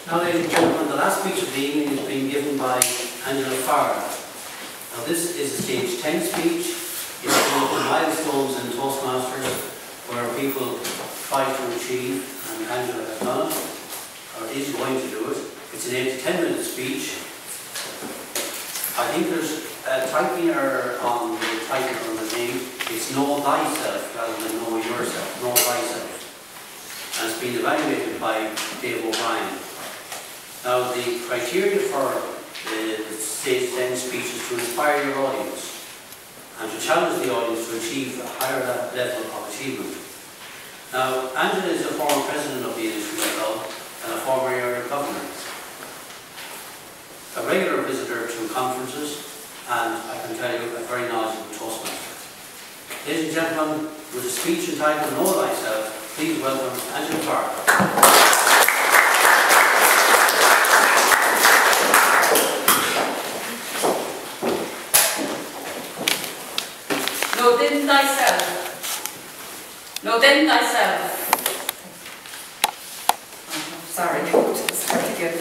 Now, ladies and gentlemen, the last speech of the evening is being given by Farrell. Now, this is a stage 10 speech. It's one of the milestones in Toastmasters where people try to achieve, and Angela has done it, or is going to do it. It's an 8 to 10 minute speech. I think there's a typing error on the title or the name. It's Know Thyself rather than Know Yourself. Know Thyself. And it's been evaluated by Dave O'Brien. Now, the criteria for the stage 10 speech is to inspire your audience and to challenge the audience to achieve a higher level of achievement. Now, Angela is a former president of the industry as well and a former area governor, a regular visitor to conferences, and I can tell you, a very knowledgeable Toastmaster. Ladies and gentlemen, with a speech entitled Know Thyself, please welcome Angela Farrell. Know then thyself. Know then thyself. Sorry, start again.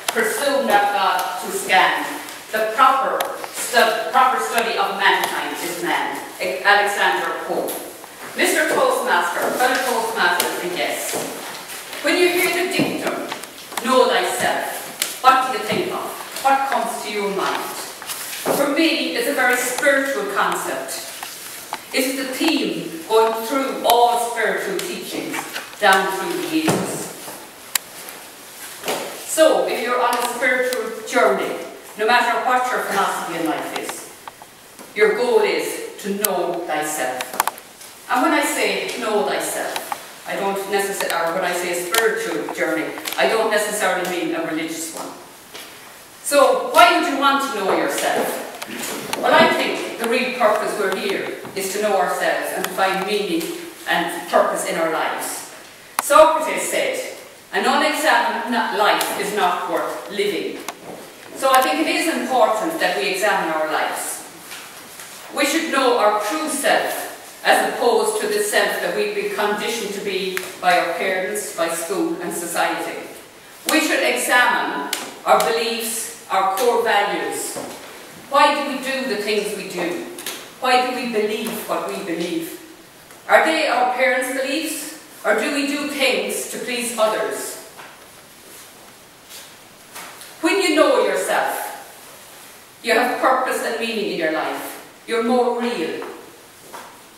Pursue not God to scan. The proper study of mankind is man. Alexander Pope. Mr. Toastmaster, fellow Toastmasters and guests, when you hear the dictum, know thyself, what do you think of? What comes to your mind? For me, it's a very spiritual concept. It's the theme going through all spiritual teachings down through the ages. So, if you're on a spiritual journey, no matter what your philosophy in life is, your goal is to know thyself. And when I say know thyself, I don't necessarily, or when I say a spiritual journey, I don't necessarily mean a religious one. So, why would you want to know yourself? Well, I think the real purpose we're here is to know ourselves and to find meaning and purpose in our lives. Socrates said, an unexamined life is not worth living. So I think it is important that we examine our lives. We should know our true self as opposed to the self that we've been conditioned to be by our parents, by school and society. We should examine our beliefs, our core values. Why do we do the things we do? Why do we believe what we believe? Are they our parents' beliefs? Or do we do things to please others? When you know yourself, you have purpose and meaning in your life. You're more real.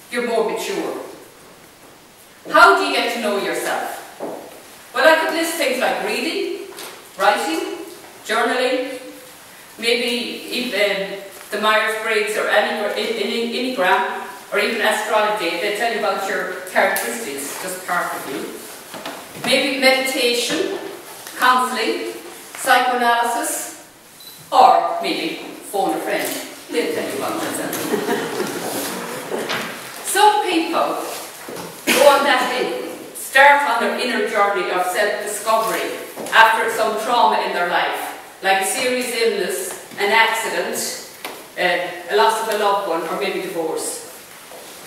You're more mature. How do you get to know yourself? Well, I could list things like reading, writing, journaling, maybe even the Myers-Briggs or Enneagram, or even astrology. They tell you about your characteristics, just part of you. Maybe meditation, counselling, psychoanalysis, or maybe phone a friend. They'll tell you about themselves. Some people go on that start on their inner journey of self-discovery after some trauma in their life, like a serious illness, an accident, a loss of a loved one, or maybe divorce.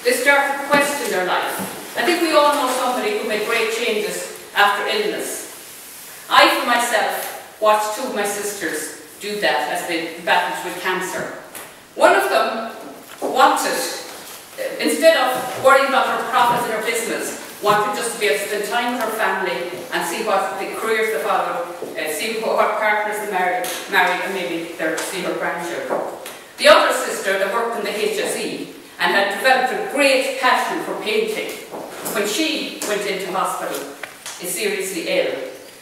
They start to question their life. I think we all know somebody who made great changes after illness. I, for myself, watched two of my sisters do that as they battled with cancer. One of them wanted, instead of worrying about her profits in her business, wanted just to be able to spend time with her family and see what the careers they followed, see what partners they married, and maybe see her grandchildren. The other sister that worked in the HSE and had developed a great passion for painting. When she went into hospital, is seriously ill,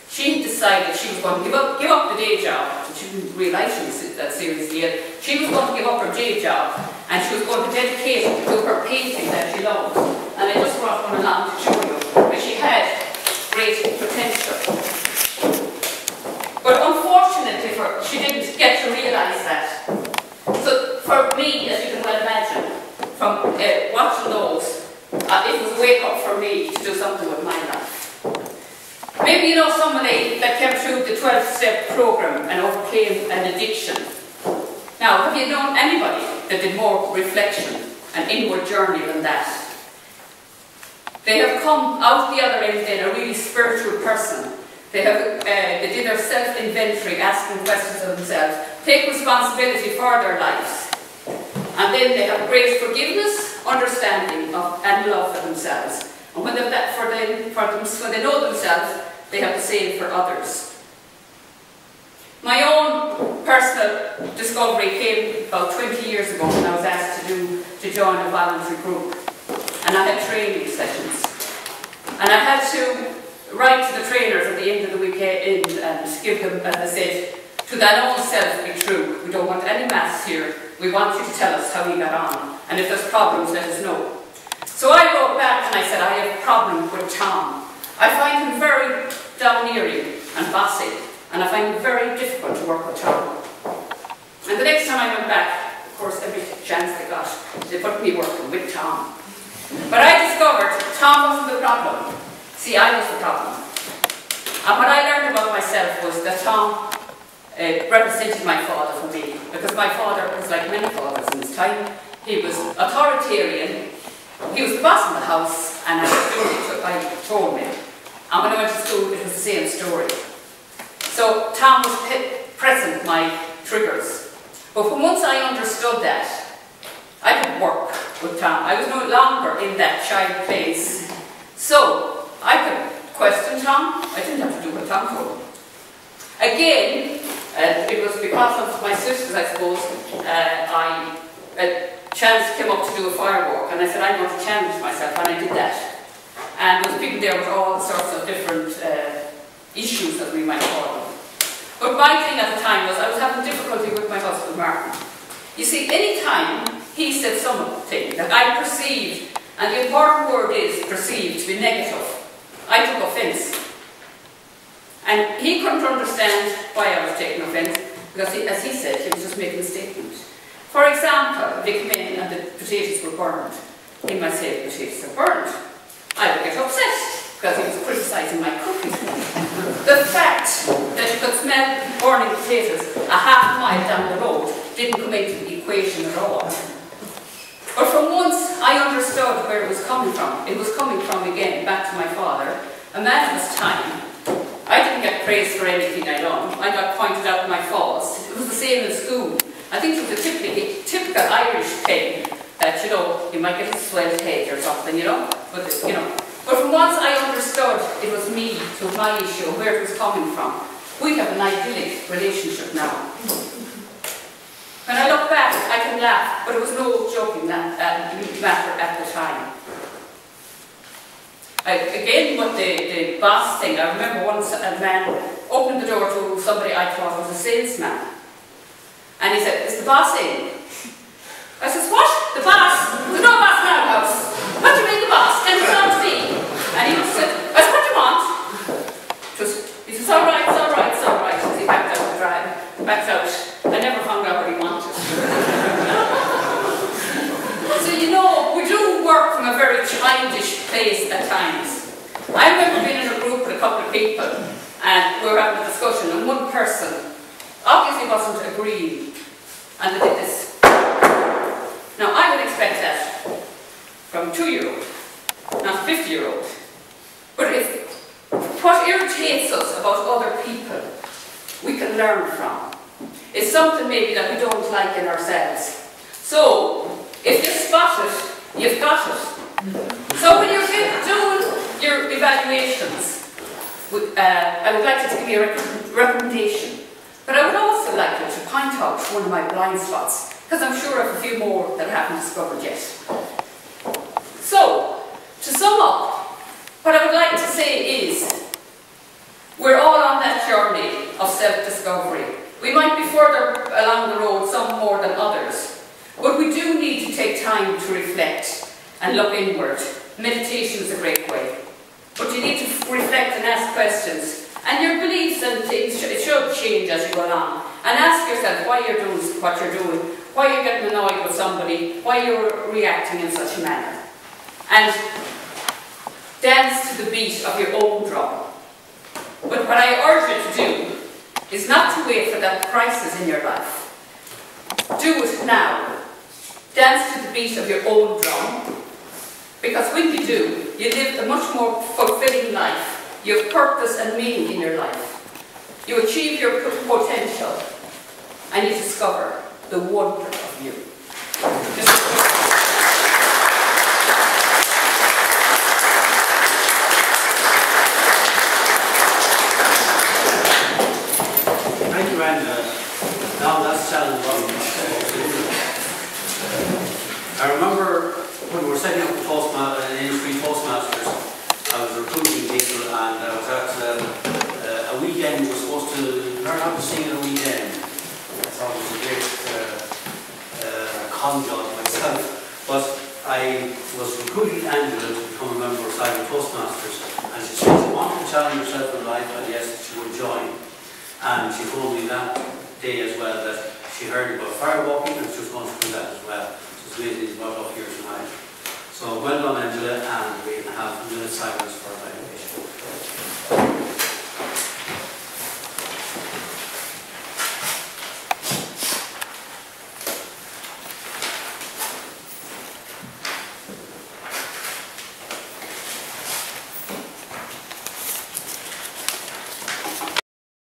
she decided she was going to give up the day job. She didn't realise she was that seriously ill. She was going to give up her day job and she was going to dedicate it to her painting that she loved. And I just brought one along to show you. And she had great potential. But unfortunately for her, she didn't get to realise that. So for me, as you can well imagine, from watching those, it was a wake-up for me to do something with my life. Maybe you know somebody that came through the 12-step program and overcame an addiction. Now, have you known anybody that did more reflection and inward journey than that? They have come out the other end then a really spiritual person. They did their self-inventory, asking questions of themselves, take responsibility for their lives. And then they have great forgiveness, understanding and love for themselves. And when they know themselves, they have the same for others. My own personal discovery came about 20 years ago when I was asked to join a voluntary group. And I had training sessions. And I had to write to the trainers at the end of the weekend and give them, as I said, to thine own self be true. We don't want any maths here. We want you to tell us how you got on. And if there's problems, let us know. So I wrote back and I said, I have a problem with Tom. I find him very domineering and bossy. And I find it very difficult to work with Tom. And the next time I went back, of course, every chance they got, they put me working with Tom. But I discovered Tom wasn't the problem. See, I was the problem. And what I learned about myself was that Tom represented my father for me. Because my father was like many fathers in his time. He was authoritarian. He was the boss in the house, and I told him. And when I went to school, it was the same story. So Tom was pressing my triggers. But once I understood that, I could work with Tom. I was no longer in that child place. So I could question Tom. I didn't have to do what Tom told me. Again, it was because of my sisters, I suppose, a chance came up to do a firework, and I said, I'm going to challenge myself, and I did that. And there was people there with all sorts of different issues, as we might call them. But my thing at the time was I was having difficulty with my husband, Martin. You see, any time he said something that I perceived, and the important word is perceived, to be negative, I took offence. And he couldn't understand why I was taking offence, because as he said, he was just making a statement. For example, if they came in and the potatoes were burned, he might say the potatoes are burned. I would get upset, because he was criticising my cooking. The fact that you could smell burning potatoes a half mile down the road didn't come into the equation at all. But from once I understood where it was coming from, it was coming from, again, back to my father, a man of his time. I didn't get praised for anything I done. I got pointed out my faults. It was the same in school. I think it was a typical Irish thing that, you know, you might get a swelled head or something, you know. But from once I understood it was me, it was my issue, where it was coming from, we have an idyllic relationship now. When I look back, I can laugh, but it was no joking matter at the time. Again, with the boss thing, I remember once a man opened the door to somebody I thought was a salesman. And he said, is the boss in? I said, what? The boss? There's no boss in our house. What do you mean the boss? Then it's on to me. And he said, I said, what do you want? He says, all right, it's all right, it's all right. As he backed out the drive, backed out. I never found out what he wanted. So, you know, we do work from a very childish place at times. I remember being in a group with a couple of people, and we were having a discussion, and one person obviously wasn't agreeing, and they did this. Now, I would expect that from a 2-year-old, not a 50-year-old. But what irritates us about other people, we can learn from. It's something maybe that we don't like in ourselves. So, if you spot it, you've got it. So when you're doing your evaluations, I would like you to give me a recommendation. But I would also like you to point out one of my blind spots, because I'm sure I have a few more that I haven't discovered yet. So, to sum up, what I would like to say is, we're all on that journey of self-discovery. We might be further along the road, some more than others, but we do need to take time to reflect and look inward. Meditation is a great way. But you need to reflect and ask questions. And your beliefs and things should change as you go along. And ask yourself why you're doing what you're doing, why you're getting annoyed with somebody, why you're reacting in such a manner. And dance to the beat of your own drum. But what I urge you to do is not to wait for that crisis in your life. Do it now. Dance to the beat of your own drum. Because when you do, you lived a much more fulfilling life. You have purpose and meaning in your life. You achieve your potential, and you discover the wonder of you. Thank you, Angela. Now that's challenge one. I remember when we were setting up the Innisfree Toastmasters, I was recruiting people, and I was at a weekend. We were supposed to learn how to sing in a weekend. I thought it was a great con job myself. But I was recruiting Angela to become a member of Cyber Toastmasters, and she said she wanted to challenge herself in life, and yes, she would join. And she told me that day as well that she heard about firewalking and she was going to do that as well. So it's amazing he's brought up here tonight. So well done, Angela, and we have a minute silence.